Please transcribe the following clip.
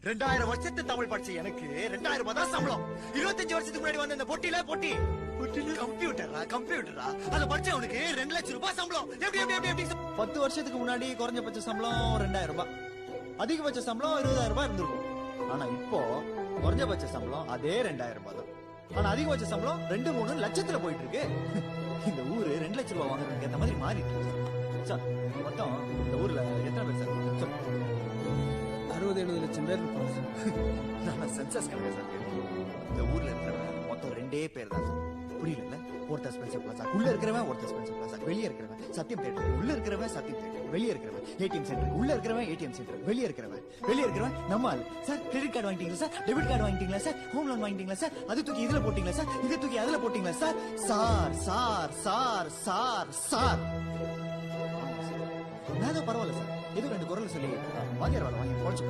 2000 வருஷத்து தமிழ் படிச்ச எனக்கு 2000 ரூபாய் தான் சம்பளம். 25 வருஷத்துக்கு முன்னாடி வந்த இந்த பொட்டில கம்ப்யூட்டரா அத படிச்சவனுக்கு 2 லட்சம் ரூபாய் சம்பளம். எப்படி 10 வருஷத்துக்கு முன்னாடி குறைஞ்சபட்ச சம்பளம் 2000 ரூபாய், அதிகபட்ச சம்பளம் 20,000 ரூபாய் இருந்திருக்கும். ஆனா இப்போ குறைஞ்சபட்ச சம்பளம் அதே 2000 ரூபாய் தான். ஆனா அதிகபட்ச சம்பளம் 2-3 லட்சத்துல போயிட்டு இருக்கு. இந்த ஊரு 2 லட்சம் ரூபாய் வாங்குறதுக்கு அந்த மாதிரி மாறிட்டு இருக்கு சார். மொத்தம் இந்த ஊர்ல எத்தனை பேர் சார்? 60-70 லட்சம் பேர் இருப்பாங்க. நான் சென்சஸ் கணக்கு சார். இந்த ஊர்ல இருக்கிறவங்க மொத்தம் 2 பேர் தான் சார். புரியல. ஒருத்தர் ஸ்பென்சர் பிளாசா உள்ள இருக்கிறவன், ஒருத்தர் ஸ்பென்சர் பிளாசா வெளியே இருக்கிறவன், சத்தியம் தேட்டர் உள்ள இருக்கிறவன், சத்தியம் தேட்டர் வெளியே இருக்கிறவன், ஏடிஎம் சென்டர் உள்ள இருக்கிறவன், ஏடிஎம் சென்டர் வெளியே இருக்கிறவன் நம்ம ஆள் சார். கிரெடிட் கார்டு வாங்கிட்டீங்களா சார்? டெபிட் கார்டு வாங்கிட்டீங்களா சார்? ஹோம் லோன் வாங்கிட்டீங்களா சார்? அது தூக்கி இதுல போட்டீங்களா சார்? இது தூக்கி அதுல போட்டீங்களா sir? Sir sir sir sir sir நான் பரவாயில்ல சார். ஏதோ 2 குரல் சொல்லி வாங்கிடுவாங்க, வாங்கி போச்சு.